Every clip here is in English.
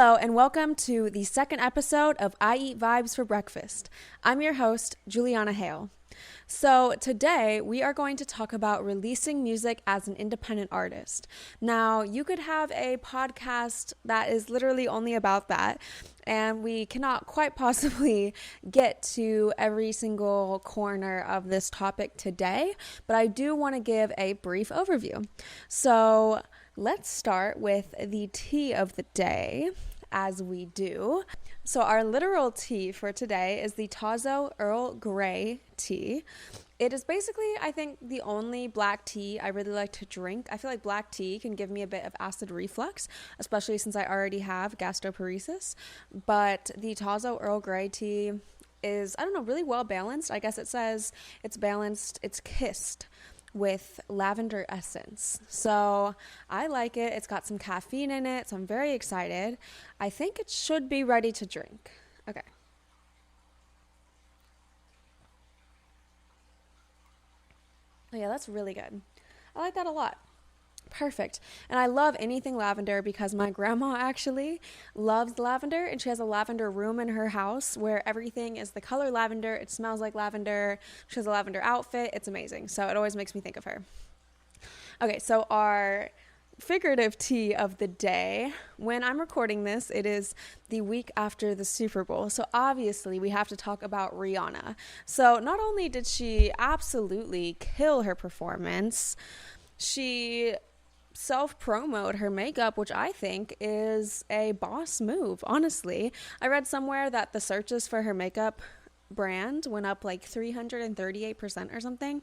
Hello and welcome to the second episode of I Eat Vibes for Breakfast. I'm your host, Juliana Hale. So today we are going to talk about releasing music as an independent artist. Now, you could have a podcast that is literally only about that, and we cannot quite possibly get to every single corner of this topic today, but I do want to give a brief overview. So let's start with the tea of the day, as we do. So our literal tea for today is the Tazo Earl Gray Tea. It is basically, I think, the only black tea I really like to drink. I feel like black tea can give me a bit of acid reflux, especially since I already have gastroparesis. But the Tazo Earl Gray Tea is, I don't know, really well balanced. I guess it says it's balanced, it's kissed with lavender essence. So I like it. It's got some caffeine in it, so I'm very excited. I think it should be ready to drink. Okay. Oh yeah, that's really good. I like that a lot. Perfect. And I love anything lavender because my grandma actually loves lavender, and she has a lavender room in her house where everything is the color lavender. It smells like lavender. She has a lavender outfit. It's amazing. So it always makes me think of her. Okay, so our figurative tea of the day. When I'm recording this, it is the week after the Super Bowl. So obviously we have to talk about Rihanna. So not only did she absolutely kill her performance, she self-promote her makeup, which I think is a boss move, honestly. I read somewhere that the searches for her makeup brand went up like 338% or something.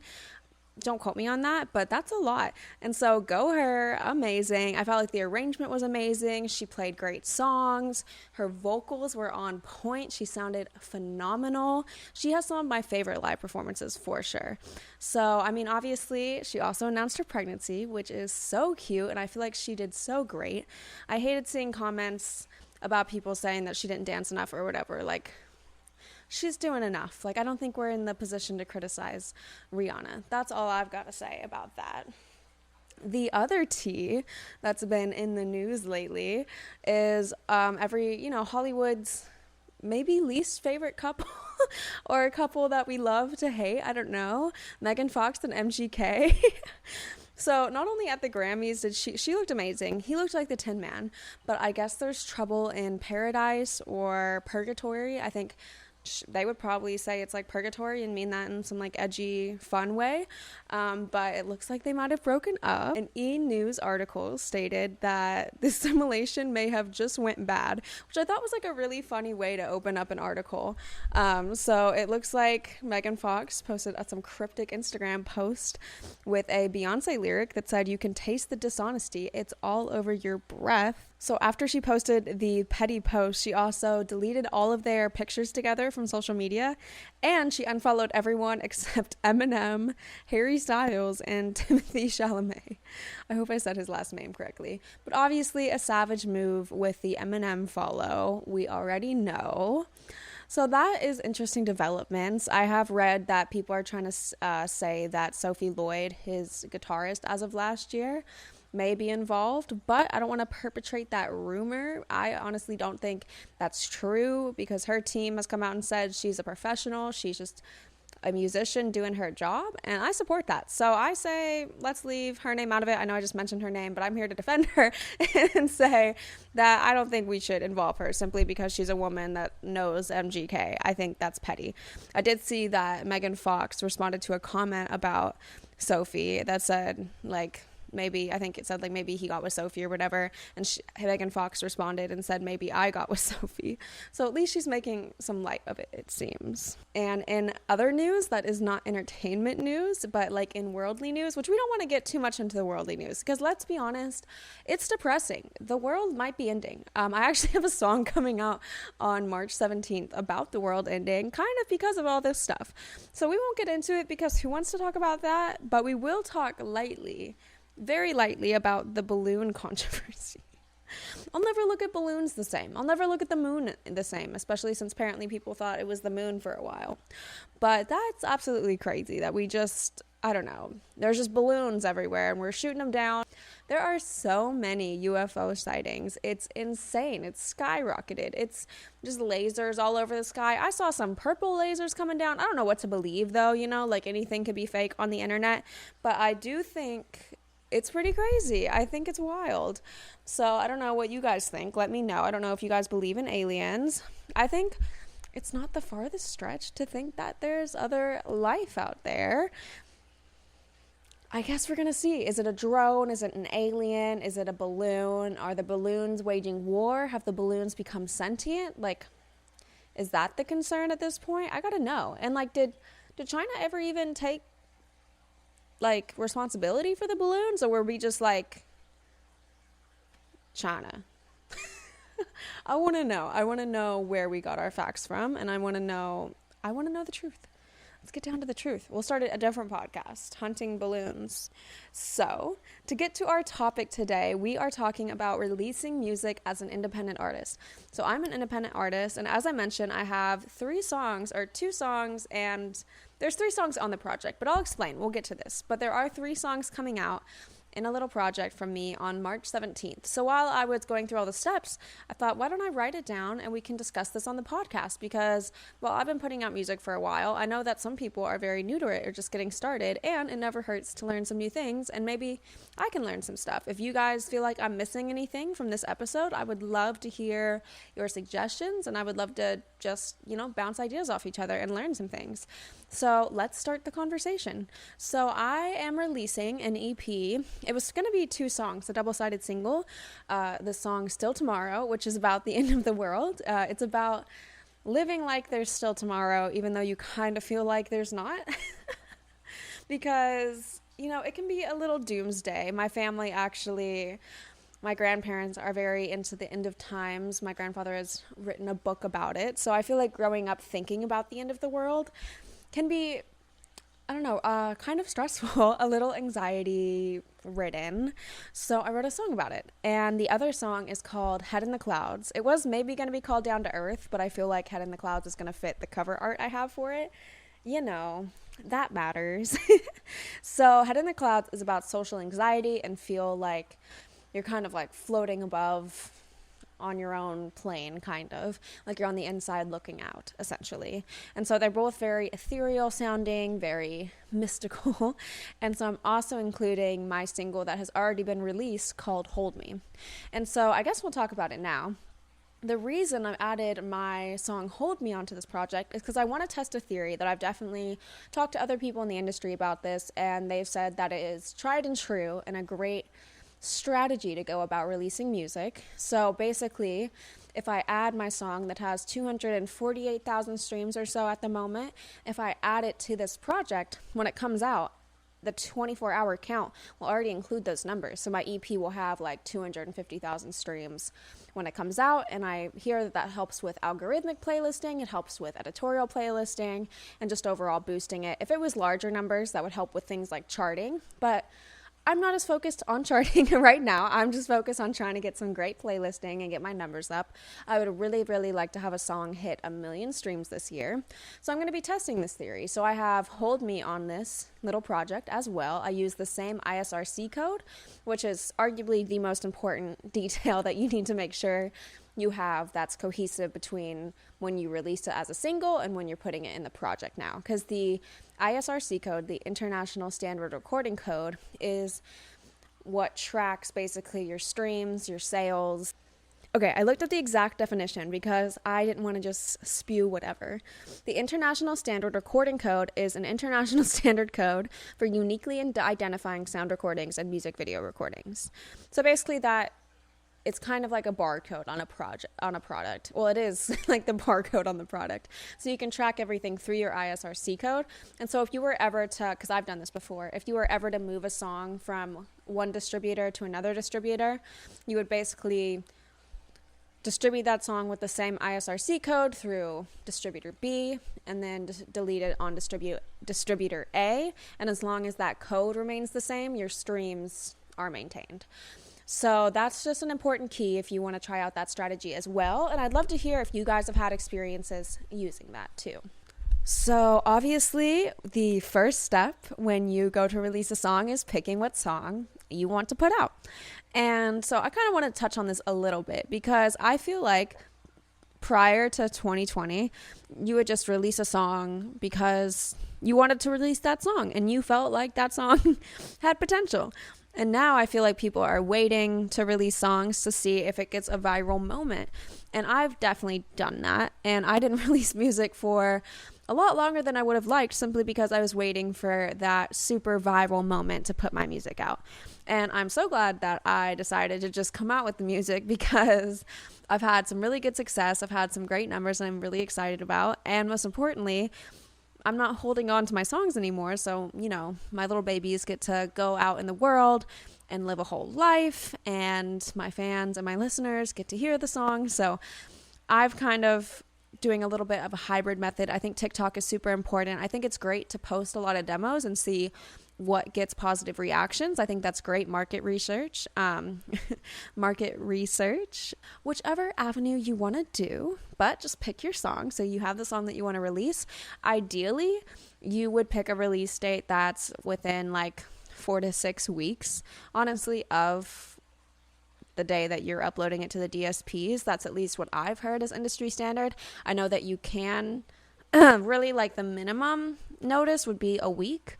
Don't quote me on that, but that's a lot. And so go her, amazing. I felt like the arrangement was amazing. She played great songs. Her vocals were on point. She sounded phenomenal. She has some of my favorite live performances for sure. So, I mean, obviously, she also announced her pregnancy, which is so cute, and I feel like she did so great. I hated seeing comments about people saying that she didn't dance enough or whatever. Like, she's doing enough. Like, I don't think we're in the position to criticize Rihanna. That's all I've got to say about that. The other tea that's been in the news lately is Hollywood's maybe least favorite couple or a couple that we love to hate. I don't know. Megan Fox and MGK. So not only at the Grammys did she looked amazing. He looked like the Tin Man, but I guess there's trouble in paradise or purgatory. I think they would probably say it's like purgatory and mean that in some like edgy fun way, but it looks like they might have broken up. An E! News article stated that this simulation may have just went bad, which I thought was like a really funny way to open up an article. So it looks like Megan Fox posted some cryptic Instagram post with a Beyonce lyric that said, "You can taste the dishonesty, it's all over your breath." So after she posted the petty post, she also deleted all of their pictures together from social media, and she unfollowed everyone except Eminem, Harry Styles, and Timothée Chalamet. I hope I said his last name correctly. But obviously a savage move with the Eminem follow, we already know. So that is interesting developments. I have read that people are trying to say that Sophie Lloyd, his guitarist as of last year, may be involved, but I don't want to perpetrate that rumor. I honestly don't think that's true because her team has come out and said she's a professional. She's just a musician doing her job, and I support that. So I say let's leave her name out of it. I know I just mentioned her name, but I'm here to defend her and say that I don't think we should involve her simply because she's a woman that knows MGK. I think that's petty. I did see that Megan Fox responded to a comment about Sophie that said like, maybe, I think it said like maybe he got with Sophie or whatever, and Megan Fox responded and said maybe I got with Sophie. So at least she's making some light of it, it seems. And in other news that is not entertainment news, but like in worldly news, which we don't want to get too much into the worldly news because let's be honest, it's depressing. The world might be ending. I actually have a song coming out on March 17th about the world ending, kind of because of all this stuff. So we won't get into it because who wants to talk about that? But we will talk lightly, very lightly, about the balloon controversy. I'll never look at balloons the same. I'll never look at the moon the same, especially since apparently people thought it was the moon for a while. But that's absolutely crazy that we just I don't know, there's just balloons everywhere and we're shooting them down. There are so many UFO sightings. It's insane. It's skyrocketed. It's just lasers all over the sky. I saw some purple lasers coming down. I don't know what to believe though, like anything could be fake on the internet, but I do think it's pretty crazy. I think it's wild. So I don't know what you guys think. Let me know. I don't know if you guys believe in aliens. I think it's not the farthest stretch to think that there's other life out there. I guess we're going to see. Is it a drone? Is it an alien? Is it a balloon? Are the balloons waging war? Have the balloons become sentient? Like, is that the concern at this point? I got to know. And, like, did China ever even take, like, responsibility for the balloons? Or were we just, like, China? I want to know. I want to know where we got our facts from. And I want to know the truth. Let's get down to the truth. We'll start a different podcast, Hunting Balloons. So, to get to our topic today, we are talking about releasing music as an independent artist. So, I'm an independent artist, and as I mentioned, I have 2 songs, and there's 3 songs on the project, but I'll explain. We'll get to this. But there are 3 songs coming out in a little project from me on March 17th. So while I was going through all the steps, I thought, why don't I write it down and we can discuss this on the podcast? Because, well, I've been putting out music for a while. I know that some people are very new to it or just getting started, and it never hurts to learn some new things, and maybe I can learn some stuff. If you guys feel like I'm missing anything from this episode, I would love to hear your suggestions, and I would love to just, bounce ideas off each other and learn some things. So let's start the conversation. So I am releasing an EP. It was going to be 2 songs, a double-sided single. The song Still Tomorrow, which is about the end of the world. It's about living like there's still tomorrow, even though you kind of feel like there's not. Because, it can be a little doomsday. My grandparents are very into the end of times. My grandfather has written a book about it. So I feel like growing up thinking about the end of the world can be, kind of stressful, a little anxiety ridden. So I wrote a song about it. And the other song is called Head in the Clouds. It was maybe going to be called Down to Earth, but I feel like Head in the Clouds is going to fit the cover art I have for it. That matters. So Head in the Clouds is about social anxiety and feel like you're kind of like floating above on your own plane, kind of like you're on the inside looking out, essentially. And so they're both very ethereal sounding, very mystical. And so I'm also including my single that has already been released called Hold Me. And so I guess we'll talk about it now. The reason I've added my song Hold Me onto this project is because I want to test a theory that I've definitely talked to other people in the industry about this, and they've said that it is tried and true and a great strategy to go about releasing music. So basically, if I add my song that has 248,000 streams or so at the moment, if I add it to this project, when it comes out, the 24-hour count will already include those numbers. So my EP will have like 250,000 streams when it comes out, and I hear that helps with algorithmic playlisting, it helps with editorial playlisting, and just overall boosting it. If it was larger numbers, that would help with things like charting, but I'm not as focused on charting right now. I'm just focused on trying to get some great playlisting and get my numbers up. I would really, really like to have a song hit 1 million streams this year. So I'm going to be testing this theory. So I have Hold Me on this little project as well. I use the same ISRC code, which is arguably the most important detail that you need to make sure you have that's cohesive between when you release it as a single and when you're putting it in the project now. Because the ISRC code, the International Standard Recording Code, is what tracks basically your streams, your sales. Okay, I looked at the exact definition because I didn't want to just spew whatever. The International Standard Recording Code is an international standard code for uniquely identifying sound recordings and music video recordings. So basically it's kind of like a barcode on a product. Well, it is like the barcode on the product. So you can track everything through your ISRC code. And so if you were ever to, because I've done this before, if you were ever to move a song from one distributor to another distributor, you would basically distribute that song with the same ISRC code through distributor B, and then delete it on distributor A. And as long as that code remains the same, your streams are maintained. So that's just an important key if you want to try out that strategy as well. And I'd love to hear if you guys have had experiences using that too. So obviously, the first step when you go to release a song is picking what song you want to put out. And so I kind of want to touch on this a little bit because I feel like prior to 2020, you would just release a song because you wanted to release that song and you felt like that song had potential. And now I feel like people are waiting to release songs to see if it gets a viral moment. And I've definitely done that. And I didn't release music for a lot longer than I would have liked simply because I was waiting for that super viral moment to put my music out. And I'm so glad that I decided to just come out with the music because I've had some really good success. I've had some great numbers I'm really excited about. And most importantly, I'm not holding on to my songs anymore. So, you know, my little babies get to go out in the world and live a whole life. And my fans and my listeners get to hear the song. So I've kind of doing a little bit of a hybrid method. I think TikTok is super important. I think it's great to post a lot of demos and see what gets positive reactions. I think that's great market research. Whichever avenue you want to do, but just pick your song. So you have the song that you want to release. Ideally, you would pick a release date that's within like 4 to 6 weeks, honestly, of the day that you're uploading it to the DSPs. That's at least what I've heard as industry standard. I know that you can really like the minimum notice would be a week,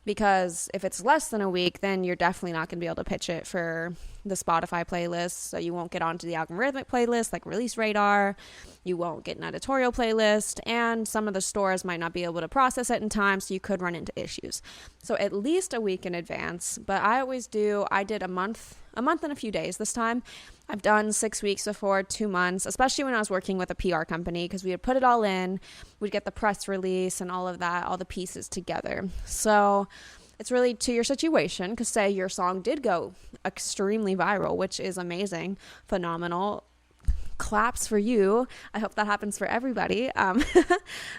because if it's less than a week, then you're definitely not going to be able to pitch it for the Spotify playlist. So you won't get onto the algorithmic playlist like Release Radar. You won't get an editorial playlist. And some of the stores might not be able to process it in time, so you could run into issues. So at least a week in advance. But I did a month and a few days this time. I've done 6 weeks before, 2 months, especially when I was working with a PR company, because we would put it all in, we'd get the press release and all of that, all the pieces together. So it's really to your situation, because say your song did go extremely viral, which is amazing, phenomenal. Claps for you. I hope that happens for everybody.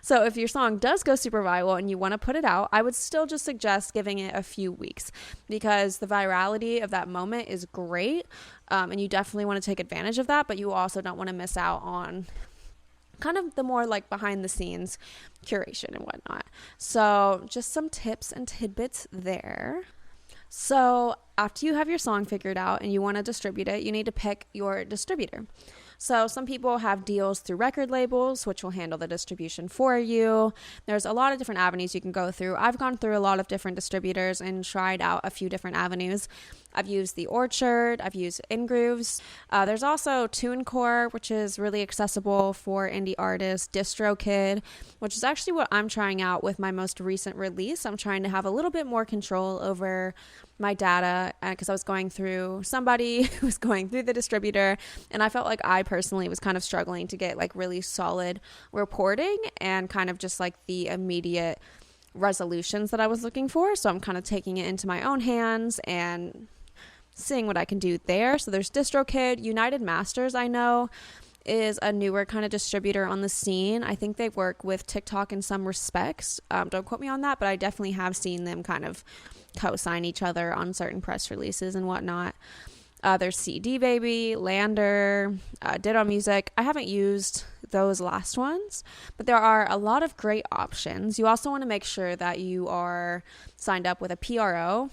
So if your song does go super viral and you want to put it out, I would still just suggest giving it a few weeks, because the virality of that moment is great. And you definitely want to take advantage of that, but you also don't want to miss out on kind of the more like behind the scenes curation and whatnot. So just some tips and tidbits there. So after you have your song figured out and you want to distribute it, you need to pick your distributor. So some people have deals through record labels, which will handle the distribution for you. There's a lot of different avenues you can go through. I've gone through a lot of different distributors and tried out a few different avenues. I've used The Orchard. I've used InGrooves. There's also TuneCore, which is really accessible for indie artists. DistroKid, which is actually what I'm trying out with my most recent release. I'm trying to have a little bit more control over my data, because I was going through somebody who was going through the distributor, and I felt like I personally was kind of struggling to get like really solid reporting and kind of just like the immediate resolutions that I was looking for. So I'm kind of taking it into my own hands and seeing what I can do there. So there's DistroKid. United Masters, I know, is a newer kind of distributor on the scene. I think they work with TikTok in some respects. Don't quote me on that, but I definitely have seen them kind of co-sign each other on certain press releases and whatnot. There's CD Baby, Lander, Ditto Music. I haven't used those last ones, but there are a lot of great options. You also want to make sure that you are signed up with a PRO,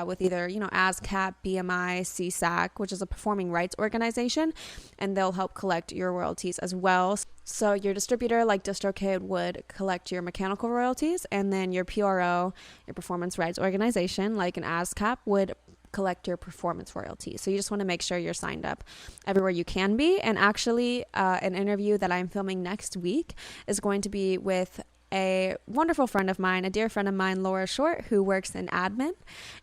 with either, ASCAP, BMI, CSAC, which is a performing rights organization, and they'll help collect your royalties as well. So your distributor, like DistroKid, would collect your mechanical royalties, and then your PRO, your performance rights organization, like an ASCAP, would collect your performance royalties. So you just want to make sure you're signed up everywhere you can be. And actually, an interview that I'm filming next week is going to be with a wonderful friend of mine, a dear friend of mine, Laura Short, who works in admin.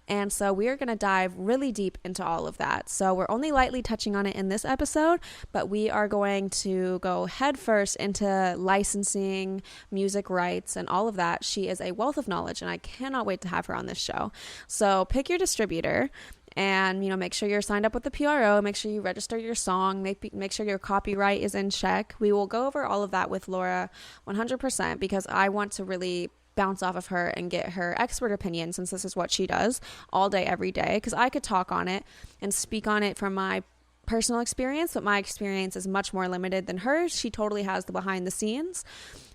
And so we are going to dive really deep into all of that. So we're only lightly touching on it in this episode, but we are going to go headfirst into licensing, music rights, and all of that. She is a wealth of knowledge, and I cannot wait to have her on this show. So pick your distributor. And, make sure you're signed up with the PRO, make sure you register your song, make sure your copyright is in check. We will go over all of that with Laura 100%, because I want to really bounce off of her and get her expert opinion, since this is what she does all day, every day, because I could talk on it and speak on it from my personal experience, but my experience is much more limited than hers. She totally has the behind the scenes.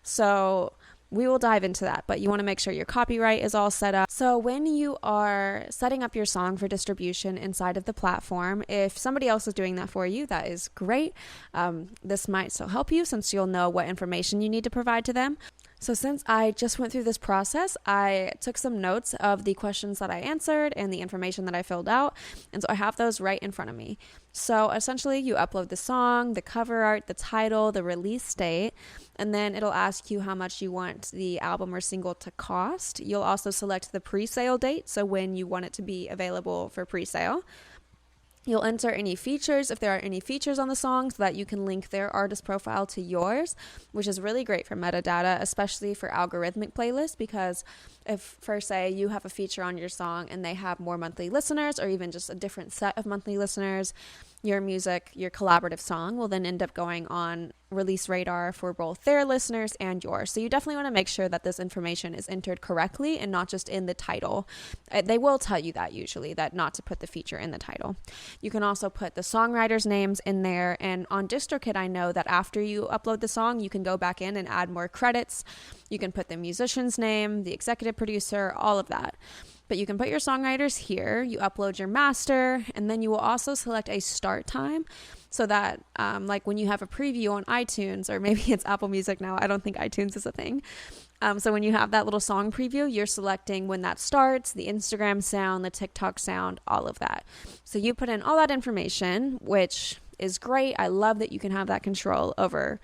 So we will dive into that, but you want to make sure your copyright is all set up. So when you are setting up your song for distribution inside of the platform, if somebody else is doing that for you, that is great. This might still help you since you'll know what information you need to provide to them. So since I just went through this process, I took some notes of the questions that I answered and the information that I filled out. And so I have those right in front of me. So essentially you upload the song, the cover art, the title, the release date, and then it'll ask you how much you want the album or single to cost. You'll also select the pre-sale date, so when you want it to be available for pre-sale. You'll enter any features, if there are any features on the song, so that you can link their artist profile to yours, which is really great for metadata, especially for algorithmic playlists, because if, for say, you have a feature on your song and they have more monthly listeners or even just a different set of monthly listeners, your music, your collaborative song will then end up going on release radar for both their listeners and yours. So you definitely want to make sure that this information is entered correctly and not just in the title. They will tell you that usually, that not to put the feature in the title. You can also put the songwriters' names in there. And on DistroKid, I know that after you upload the song, you can go back in and add more credits. You can put the musician's name, the executive producer, all of that. But you can put your songwriters here, you upload your master, and then you will also select a start time so that like when you have a preview on iTunes, or maybe it's Apple Music now, I don't think iTunes is a thing. So when you have that little song preview, you're selecting when that starts, the Instagram sound, the TikTok sound, all of that. So you put in all that information, which is great. I love that you can have that control over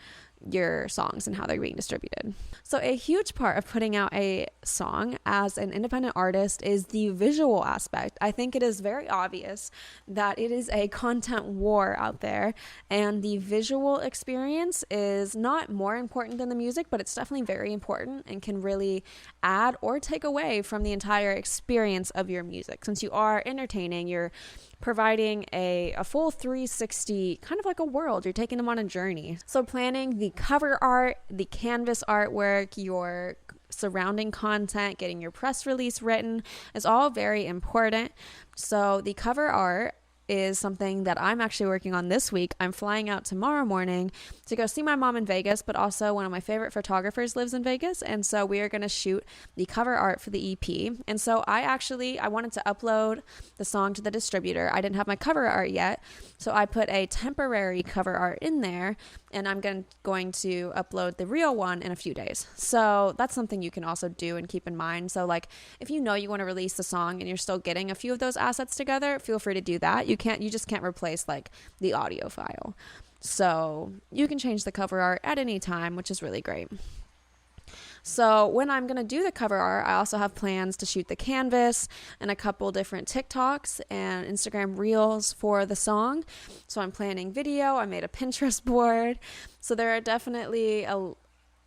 your songs and how they're being distributed. So a huge part of putting out a song as an independent artist is the visual aspect. I think it is very obvious that it is a content war out there, and the visual experience is not more important than the music, but it's definitely very important and can really add or take away from the entire experience of your music. Since you are entertaining, you're providing a full 360, kind of like a world. You're taking them on a journey. So planning the cover art, the canvas artwork, your surrounding content, getting your press release written is all very important. So the cover art is something that I'm actually working on this week. I'm flying out tomorrow morning to go see my mom in Vegas, but also one of my favorite photographers lives in Vegas, and so we are going to shoot the cover art for the EP. And so I wanted to upload the song to the distributor. I didn't have my cover art yet, so I put a temporary cover art in there, and I'm going to upload the real one in a few days. So that's something you can also do and keep in mind. So like if you know you want to release the song and you're still getting a few of those assets together, feel free to do that. You just can't replace like the audio file. So you can change the cover art at any time, which is really great. So when I'm going to do the cover art, I also have plans to shoot the canvas and a couple different TikToks and Instagram reels for the song. So I'm planning video. I made a Pinterest board. So there are definitely a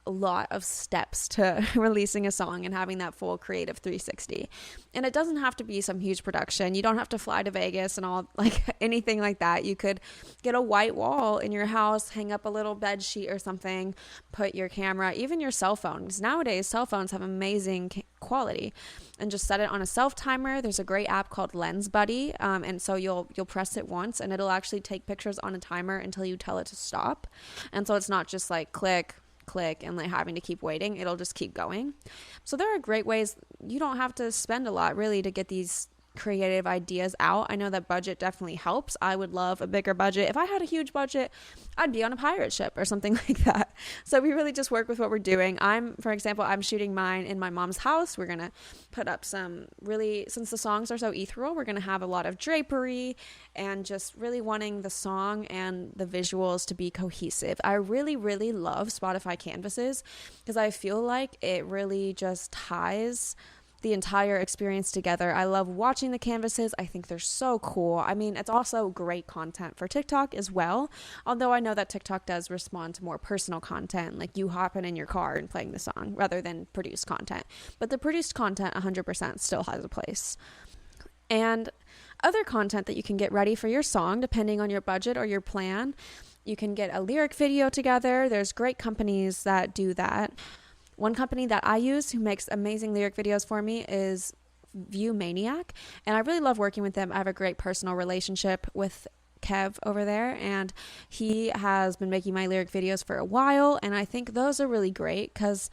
lot of steps to releasing a song and having that full creative 360. And it doesn't have to be some huge production. You don't have to fly to Vegas and all, like anything like that. You could get a white wall in your house, hang up a little bed sheet or something, put your camera, even your cell phone, because nowadays cell phones have amazing quality, and just set it on a self timer. There's a great app called Lens Buddy, and so you'll press it once and it'll actually take pictures on a timer until you tell it to stop. And so it's not just like click and like having to keep waiting. It'll just keep going. So there are great ways. You don't have to spend a lot really to get these creative ideas out. I know that budget definitely helps. I would love a bigger budget. If I had a huge budget, I'd be on a pirate ship or something like that. So we really just work with what we're doing. For example, I'm shooting mine in my mom's house. We're going to put up since the songs are so ethereal, we're going to have a lot of drapery and just really wanting the song and the visuals to be cohesive. I really, really love Spotify canvases because I feel like it really just ties the entire experience together. I love watching the canvases. I think they're so cool. I mean, it's also great content for TikTok as well, although I know that TikTok does respond to more personal content, like you hopping in your car and playing the song rather than produced content. But the produced content 100% still has a place. And other content that you can get ready for your song, depending on your budget or your plan, you can get a lyric video together. There's great companies that do that. One company that I use who makes amazing lyric videos for me is View Maniac, and I really love working with them. I have a great personal relationship with Kev over there, and he has been making my lyric videos for a while, and I think those are really great because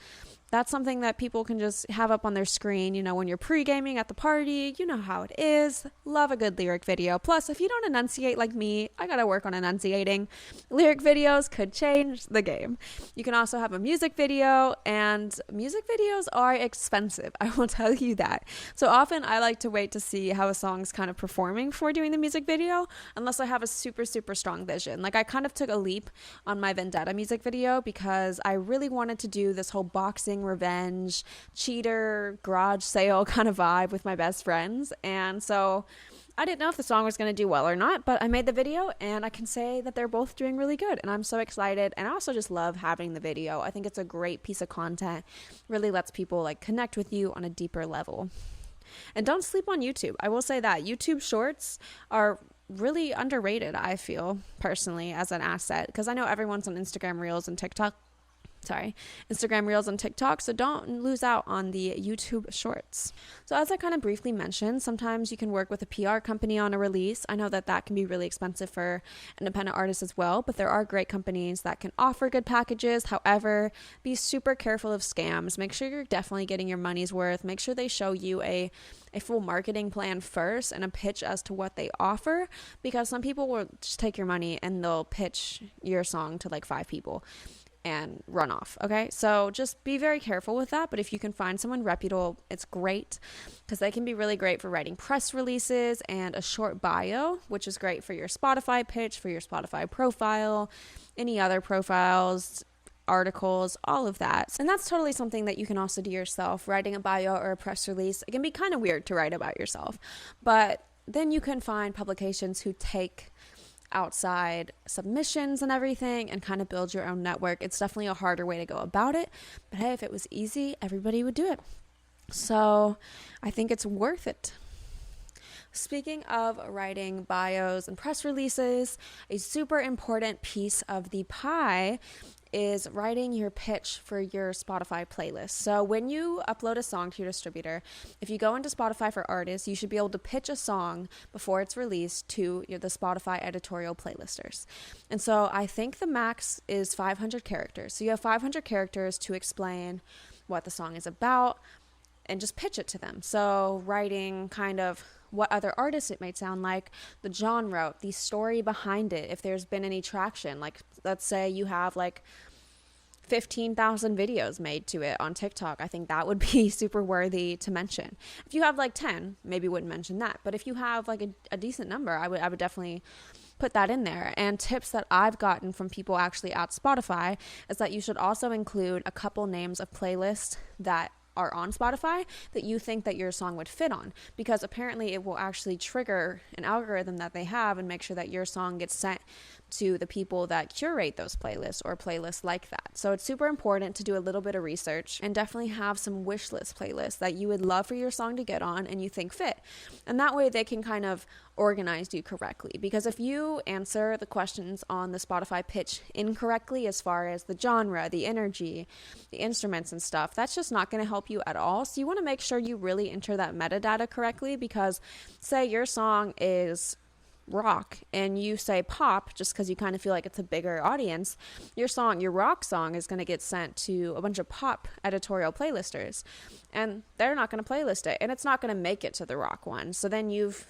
That's something that people can just have up on their screen, you know, when you're pre-gaming at the party. You know how it is. Love a good lyric video. Plus, if you don't enunciate like me, I gotta work on enunciating. Lyric videos could change the game. You can also have a music video, and music videos are expensive. I will tell you that. So often I like to wait to see how a song's kind of performing before doing the music video, unless I have a super, super strong vision. Like, I kind of took a leap on my Vendetta music video because I really wanted to do this whole boxing revenge cheater garage sale kind of vibe with my best friends, and so I didn't know if the song was going to do well or not, but I made the video and I can say that they're both doing really good, and I'm so excited. And I also just love having the video. I think it's a great piece of content, really lets people like connect with you on a deeper level. And don't sleep on YouTube. I will say that YouTube shorts are really underrated, I feel personally, as an asset, because I know everyone's on Instagram Reels and TikTok, so don't lose out on the YouTube shorts. So as I kind of briefly mentioned, sometimes you can work with a PR company on a release. I know that can be really expensive for independent artists as well, but there are great companies that can offer good packages. However, be super careful of scams. Make sure you're definitely getting your money's worth. Make sure they show you a full marketing plan first and a pitch as to what they offer, because some people will just take your money and they'll pitch your song to like 5 people and run off. Okay, so just be very careful with that. But if you can find someone reputable, it's great, because they can be really great for writing press releases and a short bio, which is great for your Spotify pitch, for your Spotify profile, any other profiles, articles, all of that. And that's totally something that you can also do yourself. Writing a bio or a press release, it can be kind of weird to write about yourself, but then you can find publications who take outside submissions and everything and kind of build your own network. It's definitely a harder way to go about it, but hey, if it was easy, everybody would do it. So I think it's worth it. Speaking of writing bios and press releases, a super important piece of the pie is writing your pitch for your Spotify playlist. So when you upload a song to your distributor, if you go into Spotify for Artists, you should be able to pitch a song before it's released to the Spotify editorial playlisters. And so I think the max is 500 characters. So you have 500 characters to explain what the song is about and just pitch it to them. So writing kind of what other artists it might sound like, the genre, the story behind it, if there's been any traction. Like, let's say you have like 15,000 videos made to it on TikTok. I think that would be super worthy to mention. If you have like 10, maybe wouldn't mention that. But if you have like a decent number, I would definitely put that in there. And tips that I've gotten from people actually at Spotify is that you should also include a couple names of playlists that are on Spotify that you think that your song would fit on, because apparently it will actually trigger an algorithm that they have and make sure that your song gets sent to the people that curate those playlists or playlists like that. So it's super important to do a little bit of research and definitely have some wish list playlists that you would love for your song to get on and you think fit. And that way they can kind of organize you correctly, because if you answer the questions on the Spotify pitch incorrectly as far as the genre, the energy, the instruments and stuff, that's just not going to help you at all. So you want to make sure you really enter that metadata correctly, because say your song is rock and you say pop just because you kind of feel like it's a bigger audience, your rock song is going to get sent to a bunch of pop editorial playlisters and they're not going to playlist it, and it's not going to make it to the rock one. So then you've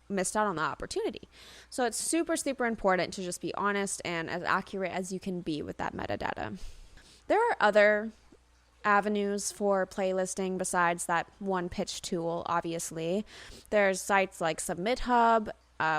missed out on the opportunity. So it's super, super important to just be honest and as accurate as you can be with that metadata. There are other avenues for playlisting besides that one pitch tool, obviously. There's sites like Submit Hub,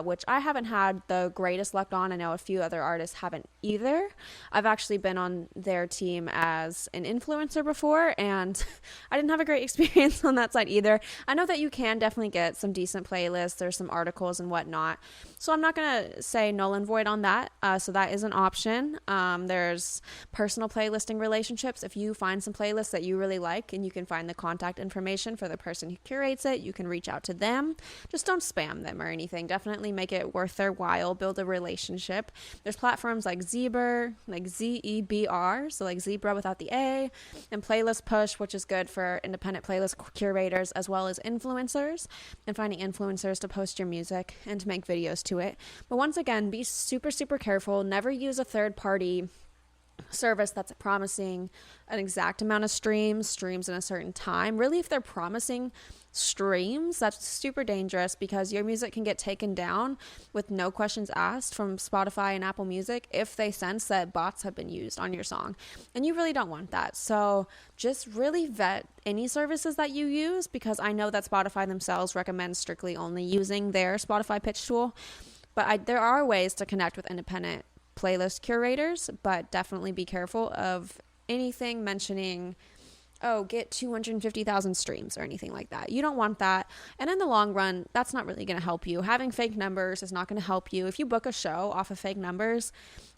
which I haven't had the greatest luck on. I know a few other artists haven't either. I've actually been on their team as an influencer before, and I didn't have a great experience on that site either. I know that you can definitely get some decent playlists. There's some articles and whatnot. So I'm not going to say null and void on that. So that is an option. There's personal playlisting relationships. If you find some playlists that you really like and you can find the contact information for the person who curates it, you can reach out to them. Just don't spam them or anything. Definitely make it worth their while. Build a relationship. There's platforms like Zebra, like Zebr, so like Zebra without the A, and Playlist Push, which is good for independent playlist curators as well as influencers, and finding influencers to post your music and to make videos to it. But once again, be super, super careful. Never use a third party service that's promising an exact amount of streams in a certain time. Really, if they're promising streams, that's super dangerous because your music can get taken down with no questions asked from Spotify and Apple Music if they sense that bots have been used on your song. And you really don't want that. So just really vet any services that you use, because I know that Spotify themselves recommends strictly only using their Spotify pitch tool. But there are ways to connect with independent playlist curators, but definitely be careful of anything mentioning, oh, get 250,000 streams or anything like that. You don't want that. And in the long run, that's not really going to help you. Having fake numbers is not going to help you. If you book a show off of fake numbers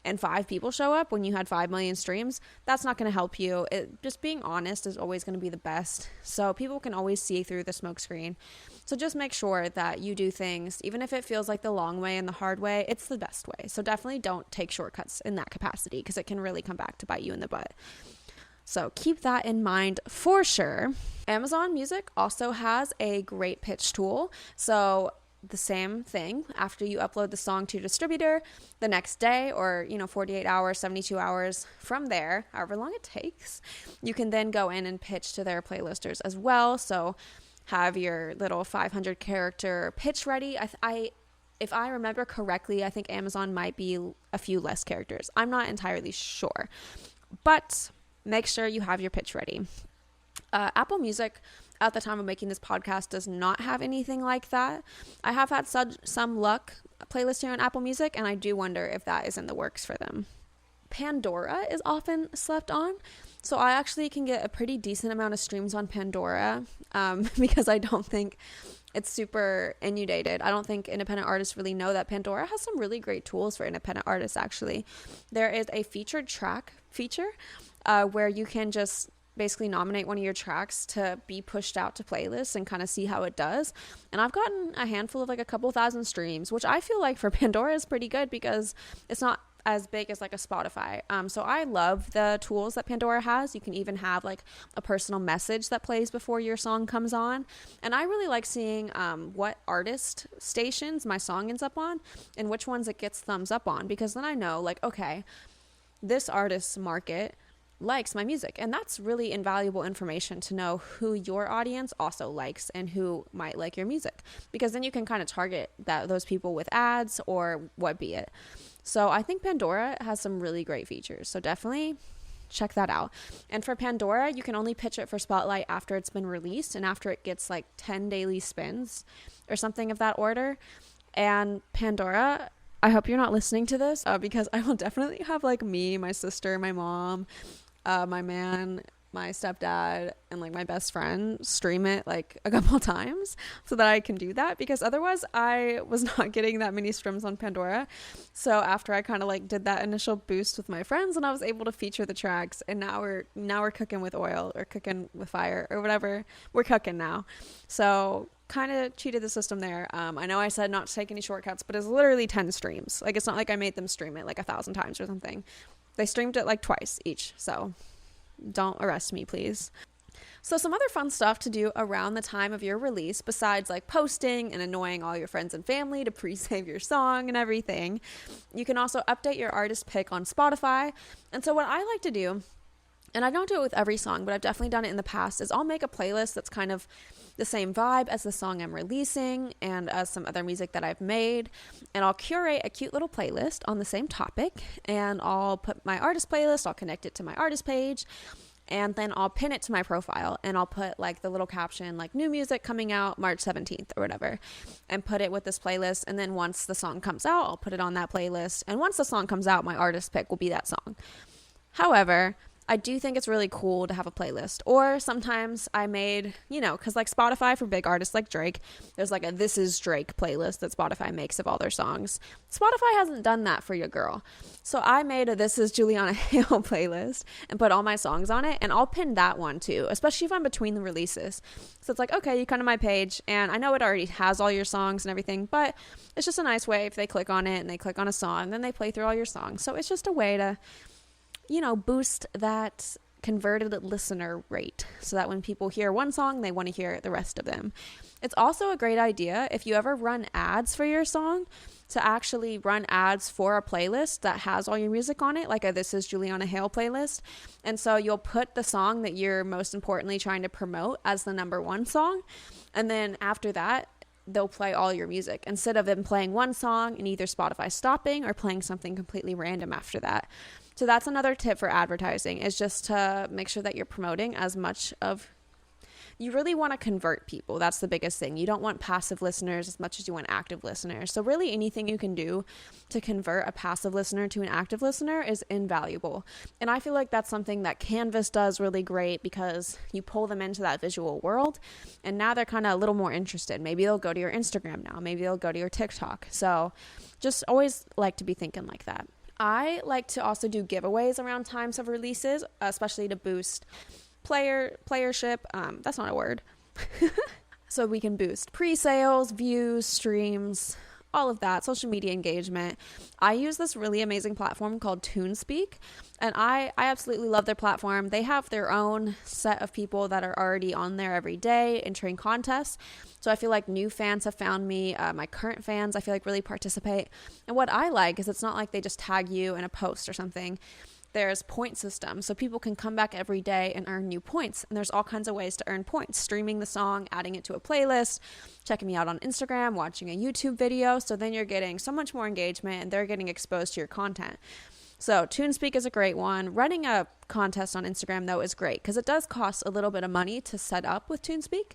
and 5 people show up when you had 5 million streams, that's not going to help you. Just being honest is always going to be the best. So people can always see through the smoke screen. So just make sure that you do things, even if it feels like the long way and the hard way, it's the best way. So definitely don't take shortcuts in that capacity, because it can really come back to bite you in the butt. So keep that in mind for sure. Amazon Music also has a great pitch tool. So the same thing, after you upload the song to distributor, the next day or 48 hours, 72 hours from there, however long it takes, you can then go in and pitch to their playlisters as well. So have your little 500 character pitch ready. If I remember correctly, I think Amazon might be a few less characters. I'm not entirely sure, but make sure you have your pitch ready. Apple Music, at the time of making this podcast, does not have anything like that. I have had some luck playlisting on Apple Music, and I do wonder if that is in the works for them. Pandora is often slept on. So I actually can get a pretty decent amount of streams on Pandora because I don't think it's super inundated. I don't think independent artists really know that Pandora has some really great tools for independent artists, actually. There is a featured track feature where you can just basically nominate one of your tracks to be pushed out to playlists and kind of see how it does. And I've gotten a handful of like a couple thousand streams, which I feel like for Pandora is pretty good because it's not as big as like a Spotify. So I love the tools that Pandora has. You can even have like a personal message that plays before your song comes on. And I really like seeing what artist stations my song ends up on and which ones it gets thumbs up on, because then I know like, okay, this artist's market likes my music, and that's really invaluable information to know who your audience also likes and who might like your music, because then you can kind of target those people with ads or what be it. So I think Pandora has some really great features, so definitely check that out. And for Pandora, you can only pitch it for Spotlight after it's been released and after it gets like 10 daily spins or something of that order. And Pandora, I hope you're not listening to this because I will definitely have like me, my sister, my mom, my man, my stepdad, and like my best friend stream it like a couple times so that I can do that, because otherwise I was not getting that many streams on Pandora. So after I kind of like did that initial boost with my friends and I was able to feature the tracks, and now we're cooking with oil or cooking with fire or whatever. We're cooking now. So kind of cheated the system there. I know I said not to take any shortcuts, but it's literally 10 streams. Like, it's not like I made them stream it like 1,000 times or something. They streamed it like twice each, so don't arrest me, please. So some other fun stuff to do around the time of your release, besides like posting and annoying all your friends and family to pre-save your song and everything, you can also update your artist pick on Spotify. And so what I like to do, and I don't do it with every song, but I've definitely done it in the past, is I'll make a playlist that's kind of the same vibe as the song I'm releasing and as some other music that I've made. And I'll curate a cute little playlist on the same topic, and I'll put my artist playlist, I'll connect it to my artist page, and then I'll pin it to my profile, and I'll put like the little caption, like new music coming out March 17th or whatever, and put it with this playlist. And then once the song comes out, I'll put it on that playlist. And once the song comes out, my artist pick will be that song. However, I do think it's really cool to have a playlist. Or sometimes I made, because like Spotify for big artists like Drake, there's like a This Is Drake playlist that Spotify makes of all their songs. Spotify hasn't done that for your girl. So I made a This Is Juliana Hale playlist and put all my songs on it, and I'll pin that one too, especially if I'm between the releases. So it's like, okay, you come to my page, and I know it already has all your songs and everything, but it's just a nice way if they click on it and they click on a song, then they play through all your songs. So it's just a way to boost that converted listener rate, so that when people hear one song, they want to hear the rest of them. It's also a great idea if you ever run ads for your song to actually run ads for a playlist that has all your music on it, like a This Is Juliana Hale playlist. And so you'll put the song that you're most importantly trying to promote as the number one song. And then after that, they'll play all your music instead of them playing one song and either Spotify stopping or playing something completely random after that. So that's another tip for advertising, is just to make sure that you're promoting as much of, you really want to convert people. That's the biggest thing. You don't want passive listeners as much as you want active listeners. So really anything you can do to convert a passive listener to an active listener is invaluable. And I feel like that's something that Canvas does really great, because you pull them into that visual world and now they're kind of a little more interested. Maybe they'll go to your Instagram now. Maybe they'll go to your TikTok. So just always like to be thinking like that. I like to also do giveaways around times of releases, especially to boost playership. That's not a word. So we can boost pre-sales, views, streams, all of that, social media engagement. I use this really amazing platform called TuneSpeak, and I absolutely love their platform. They have their own set of people that are already on there every day entering contests. So I feel like new fans have found me. My current fans, I feel like, really participate. And what I like is it's not like they just tag you in a post or something. There's point system, so people can come back every day and earn new points. And there's all kinds of ways to earn points: streaming the song, adding it to a playlist, checking me out on Instagram, watching a YouTube video. So then you're getting so much more engagement and they're getting exposed to your content. So TuneSpeak is a great one. Running a contest on Instagram, though, is great because it does cost a little bit of money to set up with TuneSpeak.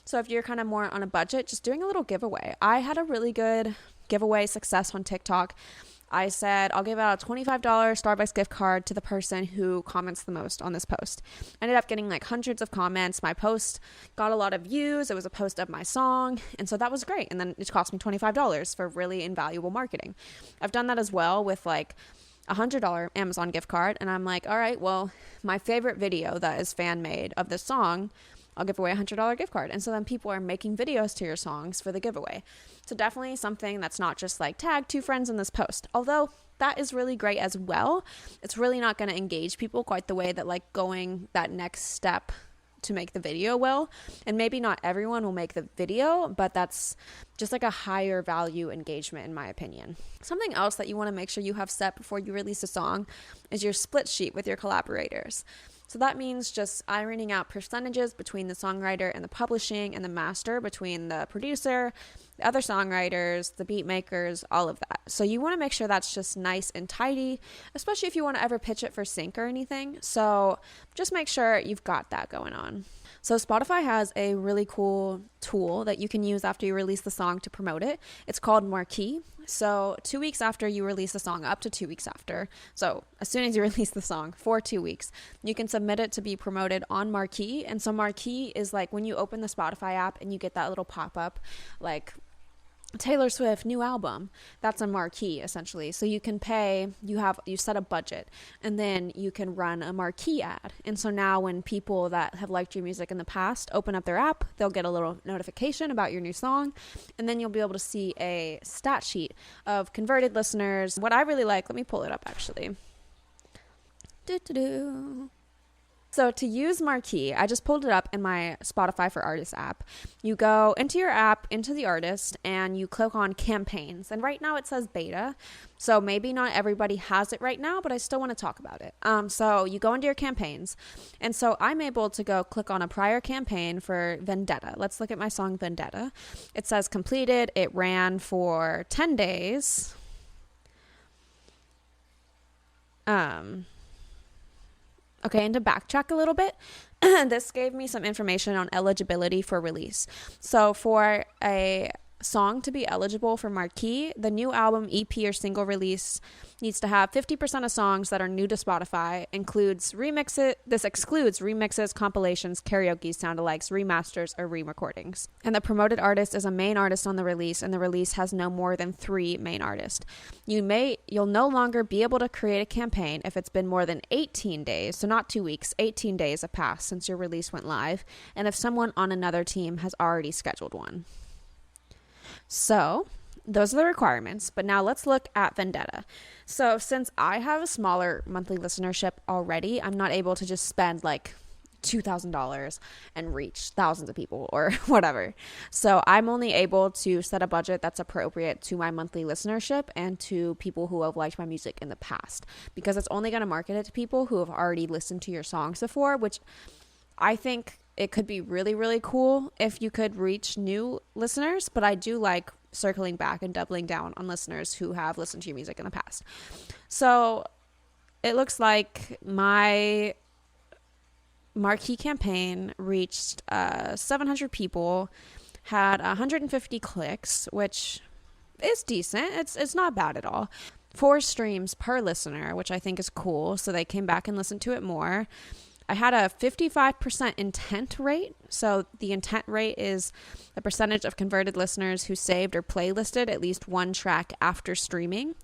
So if you're kind of more on a budget, just doing a little giveaway. I had a really good giveaway success on TikTok. I said, I'll give out a $25 Starbucks gift card to the person who comments the most on this post. I ended up getting like hundreds of comments. My post got a lot of views. It was a post of my song. And so that was great. And then it cost me $25 for really invaluable marketing. I've done that as well with like $100 Amazon gift card. And I'm like, all right, well, my favorite video that is fan made of this song, I'll give away a $100 gift card. And so then people are making videos to your songs for the giveaway. So definitely something that's not just like tag 2 friends in this post. Although that is really great as well. It's really not going to engage people quite the way that like going that next step to make the video will. And maybe not everyone will make the video, but that's just like a higher value engagement in my opinion. Something else that you want to make sure you have set before you release a song is your split sheet with your collaborators. So that means just ironing out percentages between the songwriter and the publishing, and the master between the producer, the other songwriters, the beat makers, all of that. So you want to make sure that's just nice and tidy, especially if you want to ever pitch it for sync or anything. So just make sure you've got that going on. So Spotify has a really cool tool that you can use after you release the song to promote it. It's called Marquee. So 2 weeks after you release the song, up to 2 weeks after, so as soon as you release the song for 2 weeks, you can submit it to be promoted on Marquee. And so Marquee is like when you open the Spotify app and you get that little pop-up like Taylor Swift new album, that's a marquee essentially. So you can pay, you set a budget, and then you can run a marquee ad. And so now when people that have liked your music in the past open up their app, they'll get a little notification about your new song, and then you'll be able to see a stat sheet of converted listeners. What I really like, let me pull it up actually. So to use Marquee, I just pulled it up in my Spotify for Artists app. You go into your app, into the artist, and you click on campaigns. And right now it says beta. So maybe not everybody has it right now, but I still want to talk about it. So you go into your campaigns. And so I'm able to go click on a prior campaign for Vendetta. Let's look at my song Vendetta. It says completed. It ran for 10 days. Okay, and to backtrack a little bit, this gave me some information on eligibility for release. So for a song to be eligible for Marquee, the new album, EP, or single release needs to have 50% of songs that are new to Spotify. This excludes remixes, compilations, karaoke, sound-alikes, remasters, or re-recordings. And the promoted artist is a main artist on the release, and the release has no more than 3 main artists. You'll no longer be able to create a campaign if it's been more than 18 days, so not 2 weeks, 18 days have passed since your release went live, and if someone on another team has already scheduled one. So those are the requirements. But now let's look at Vendetta. So since I have a smaller monthly listenership already, I'm not able to just spend like $2,000 and reach thousands of people or whatever. So I'm only able to set a budget that's appropriate to my monthly listenership and to people who have liked my music in the past, because it's only going to market it to people who have already listened to your songs before, which I think it could be really, really cool if you could reach new listeners. But I do like circling back and doubling down on listeners who have listened to your music in the past. So it looks like my marquee campaign reached 700 people, had 150 clicks, which is decent. It's not bad at all. 4 streams per listener, which I think is cool. So they came back and listened to it more. I had a 55% intent rate. So the intent rate is the percentage of converted listeners who saved or playlisted at least one track after streaming.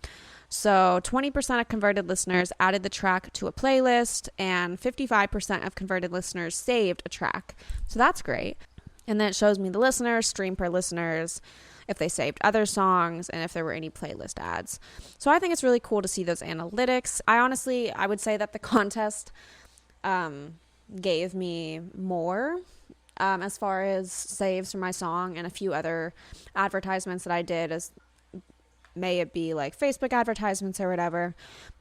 So 20% of converted listeners added the track to a playlist, and 55% of converted listeners saved a track. So that's great. And then it shows me the listeners, stream per listeners, if they saved other songs, and if there were any playlist ads. So I think it's really cool to see those analytics. I would say that the contest gave me more as far as saves for my song, and a few other advertisements that I did, as may it be like Facebook advertisements or whatever.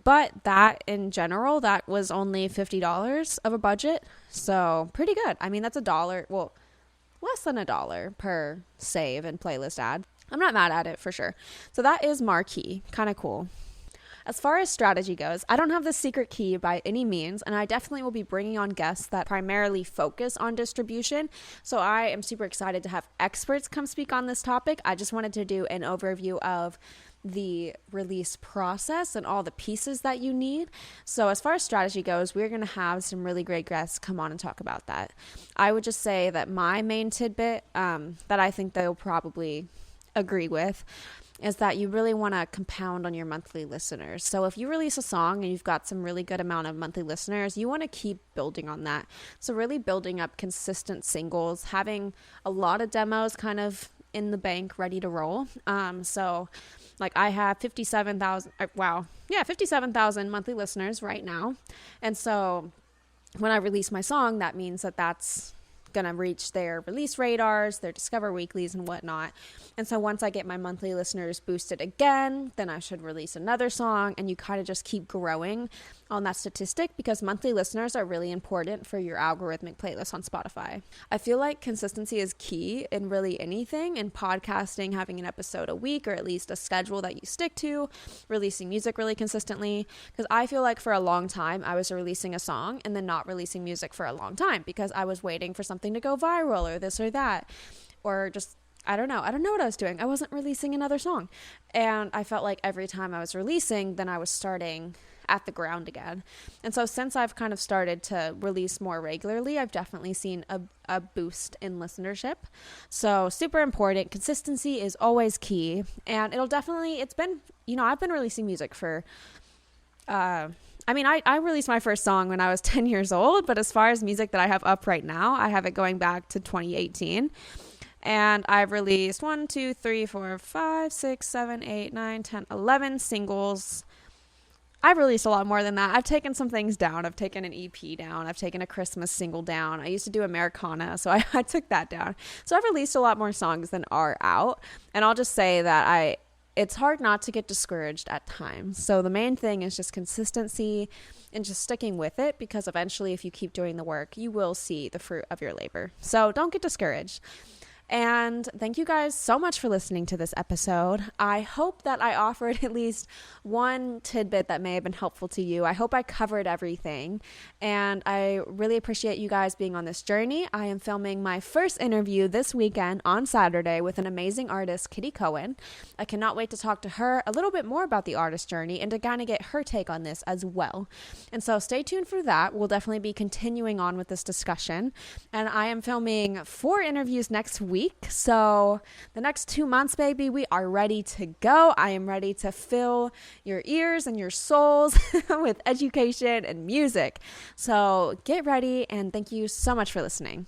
But that in general, that was only $50 of a budget. So pretty good. I mean, that's $1. Well, less than $1 per save and playlist ad. I'm not mad at it for sure. So that is marquee. Kind of cool. As far as strategy goes, I don't have the secret key by any means, and I definitely will be bringing on guests that primarily focus on distribution. So I am super excited to have experts come speak on this topic. I just wanted to do an overview of the release process and all the pieces that you need. So as far as strategy goes, we're going to have some really great guests come on and talk about that. I would just say that my main tidbit that I think they'll probably agree with is that you really want to compound on your monthly listeners. So if you release a song and you've got some really good amount of monthly listeners, you want to keep building on that. So really building up consistent singles, having a lot of demos kind of in the bank ready to roll. So like I have 57,000 monthly listeners right now. And so when I release my song, that means that that's going to reach their release radars, their Discover Weeklies and whatnot. And so once I get my monthly listeners boosted again, then I should release another song, and you kind of just keep growing on that statistic, because monthly listeners are really important for your algorithmic playlist on Spotify. I feel like consistency is key in really anything, in podcasting, having an episode a week or at least a schedule that you stick to, releasing music really consistently, because I feel like for a long time I was releasing a song and then not releasing music for a long time because I was waiting for something to go viral or this or that, or just I don't know what I was doing. I wasn't releasing another song, and I felt like every time I was releasing, then I was starting at the ground again. And so since I've kind of started to release more regularly, I've definitely seen a boost in listenership. So super important. Consistency is always key, and it's been, I've been releasing music for I released my first song when I was 10 years old, but as far as music that I have up right now, I have it going back to 2018. And I've released 1, 2, 3, 4, 5, 6, 7, 8, 9, 10, 11 singles. I've released a lot more than that. I've taken some things down. I've taken an EP down. I've taken a Christmas single down. I used to do Americana, so I took that down. So I've released a lot more songs than are out. And I'll just say that it's hard not to get discouraged at times. So the main thing is just consistency and just sticking with it, because eventually if you keep doing the work, you will see the fruit of your labor. So don't get discouraged. And thank you guys so much for listening to this episode. I hope that I offered at least one tidbit that may have been helpful to you. I hope I covered everything. And I really appreciate you guys being on this journey. I am filming my first interview this weekend on Saturday with an amazing artist, Kitty Cohen. I cannot wait to talk to her a little bit more about the artist journey and to kind of get her take on this as well. And so stay tuned for that. We'll definitely be continuing on with this discussion. And I am filming 4 interviews next week. So the next 2 months, baby, we are ready to go. I am ready to fill your ears and your souls with education and music. So get ready, and thank you so much for listening.